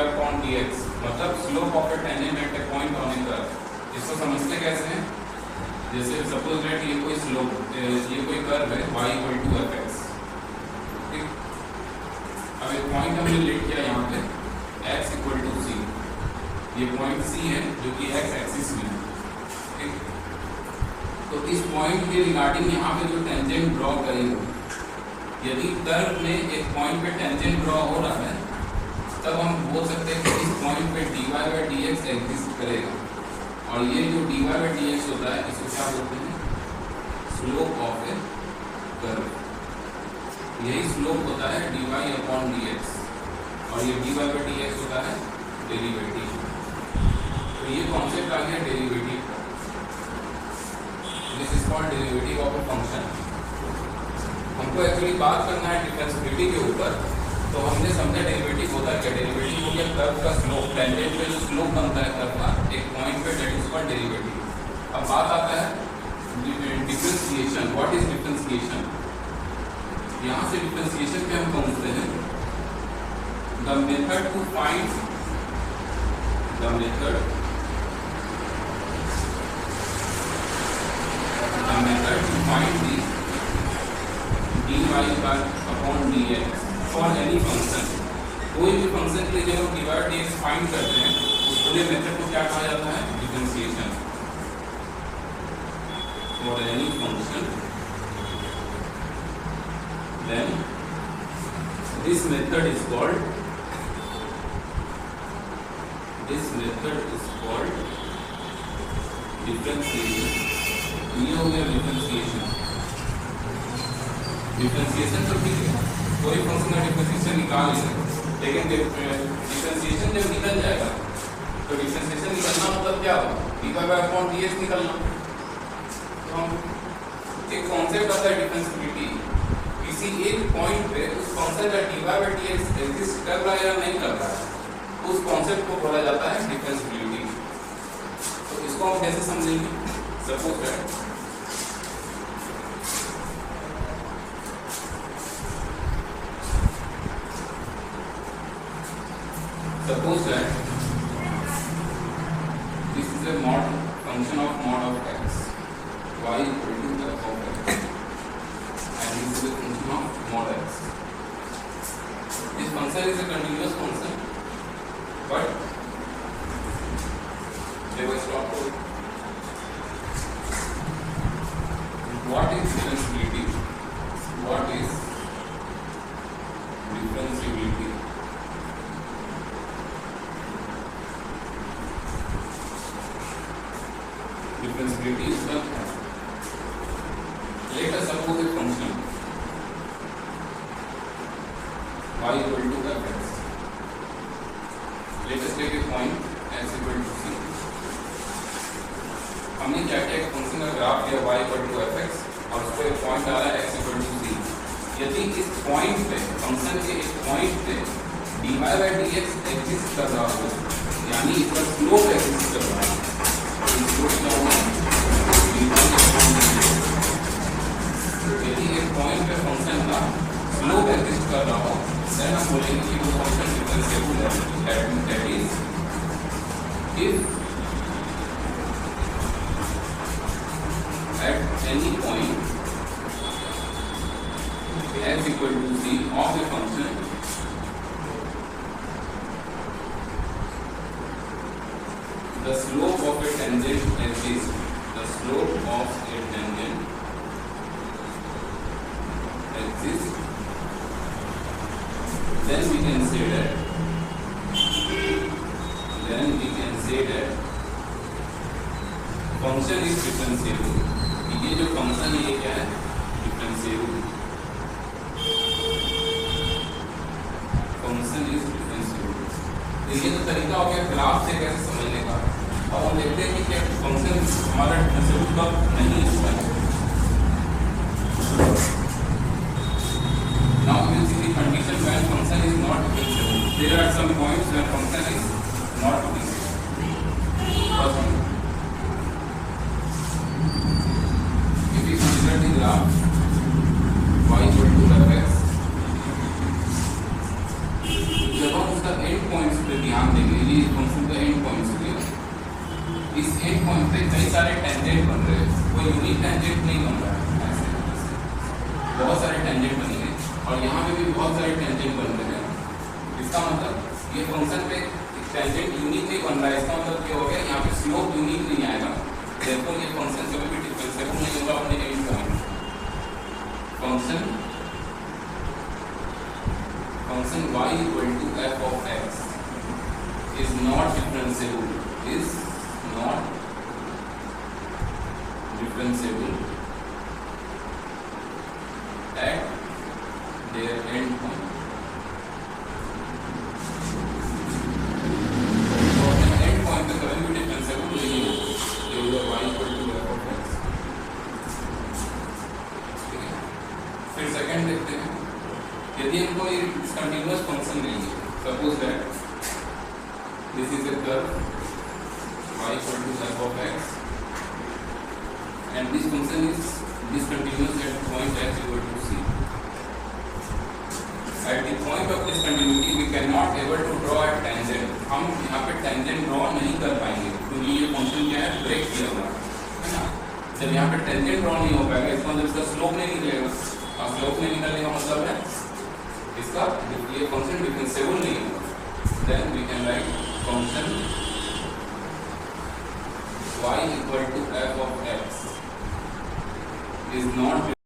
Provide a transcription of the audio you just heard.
Upon dx, मतलब slope of A tangent at A point on A curve. इसको समझते कैसे हैं? जैसे सपोज दैट ये कोई स्लोप, ये कोई कर्व है y इक्वल टू fx, ठीक। अब एक पॉइंट हमने लिख किया यहाँ पे x इक्वल टू c, ये पॉइंट c है जो कि x एक्सिस में है, ठीक। तो इस पॉइंट के रिगार्डिंग यहाँ पे जो टेंजेंट ड्रॉ करेंगे, यदि कर्व में एक पॉइंट पे टेंजेंट ड्रॉ हो रहा है, तब हम बोल सकते हैं कि इस पॉइंट पे dy बाई dx एग्जिस्ट करेगा, और ये जो dy बाई dx होता है इसको क्या बोलते हैं? Slope of A curve. यही स्लोप होता है dy अपॉन dx, और ये dy बाई dx होता है डेरिवेटिव। तो ये कॉन्सेप्ट आ गया डेरिवेटिव का। This is called derivative of a function. हमको एक्चुअली बात करना है डिफरेंशिएबिलिटी के ऊपर, तो हमने समझा डेरिवेटिव होता है क्या। डेरिवेटिव हो गया कर्व का स्लोप, टेंजेंट पे जो स्लोप बनता है कर्व का एक पॉइंट पे, दैट इज कॉल्ड डेरिवेटिव। अब बात आता है डिफरेंशिएशन। What is differentiation? यहाँ से डिफरेंशिएशन पे हम पहुँचते हैं। The method to find the method to find the dy upon dx for any function. कोई भी फंक्शन के लिए जब हम dy बाई dx फाइंड करते हैं, उस पूरे मेथड को क्या कहा जाता है? Differentiation. For any function then this method is called differentiation। ये हो गया डिफरेंशिएशन। डिफरेंशिएशन तो ठीक है, कोई फंक्शन का डिफरेंशिएशन निकाल लेंगे, लेकिन डिफरेंशिएशन जब निकल जाएगा तो डिफरेंशिएशन निकलना मतलब क्या होगा? dy बाई अपॉन dx निकलना। तो हम एक कॉन्सेप्ट आता है डिफरेंशिएबिलिटी, किसी एक पॉइंट पे उस फंक्शन का dy बाई dx एग्जिस्ट कर रहा है या नहीं कर रहा है, उस कॉन्सेप्ट को बोला जाता है डिफरेंशिएबिलिटी। तो इसको हम कैसे समझेंगे? Suppose that this is a mod function of mod of x, y equal to f of x, and this is a function of mod x. This function is a continuous function, but they were stopped to what is differentiability? What is differentiability? Differentiability is the, let us suppose a function y equal to fx. Let us take a point x equal to c. हमने क्या किया? एक function का graph लिया y equal to fx और उसको एक point डाला x equal to c। यदि इस पॉइंट पे, फंक्शन के एक पॉइंट पे dy बाई dx एग्जिस्ट कर रहा हो, यानी इसका स्लोप एग्जिस्ट कर रहा है, यदि एक पॉइंट पे फंक्शन का स्लोप एग्जिस्ट कर रहा हो, देन हम बोलेंगे कि वो फंक्शन डिफरेंशिएबल है। That is if at any point x equal to c of a function the slope of a tangent exists, the slope of a tangent exists, then we can say that function is differentiable। ये जो function है ये क्या है? Differentiable. Function is differentiable. तो ये तो तरीका हो गया ग्राफ से कैसे समझने का। अब हम देखते हैं कि क्या फंक्शन हमारा डिफरेंशिएबल कब नहीं होता है। Now we will see the condition when function is not differentiable. There are some points where function is not differentiable. First one, if we consider the graph y equal to fx, जब हम का and points पे ध्यान देंगे, ये function का and points पे, इस एंड पॉइंट पे कई सारे टेंजेंट बन रहे हैं, कोई यूनिक टेंजेंट नहीं बन रहा है, ऐसे बहुत सारे टेंजेंट बनेंगे और यहाँ पे भी बहुत सारे टेंजेंट बन रहे हैं। इसका मतलब ये फंक्शन पे टेंजेंट यूनिक नहीं बन रहा है, इसका मतलब क्या हो गया, यहाँ पे स्लोप यूनिक नहीं आएगा, therefore ये फंक्शन कभी भी डिफरेंशिएबल नहीं होगा अपने and point. Function y equal to f of x is not differentiable at their end point. तो अपने end point पे कभी भी differentiable नहीं होगा, y equal to f of x। ठीक है, फिर सेकंड देखते हैं, यदि हमको ये कंटिन्यूअस फंक्शन देंगे, suppose that this is a curve y equal to f of x and this function is discontinuous at point x equal to c. At the point of discontinuity we cannot able to draw a tangent, हम यहाँ पे tangent draw नहीं कर पाएंगे क्योंकि ये function क्या है, ब्रेक किया हुआ है ना। जब यहाँ पे tangent draw नहीं हो पाएगा, इसका मतलब इसका स्लोप नहीं निकलेगा, और स्लोप नहीं निकलने का मतलब है इसका ये फंक्शन डिफरेंशिएबल नहीं होगा। Then we can write function y equal to f of x is not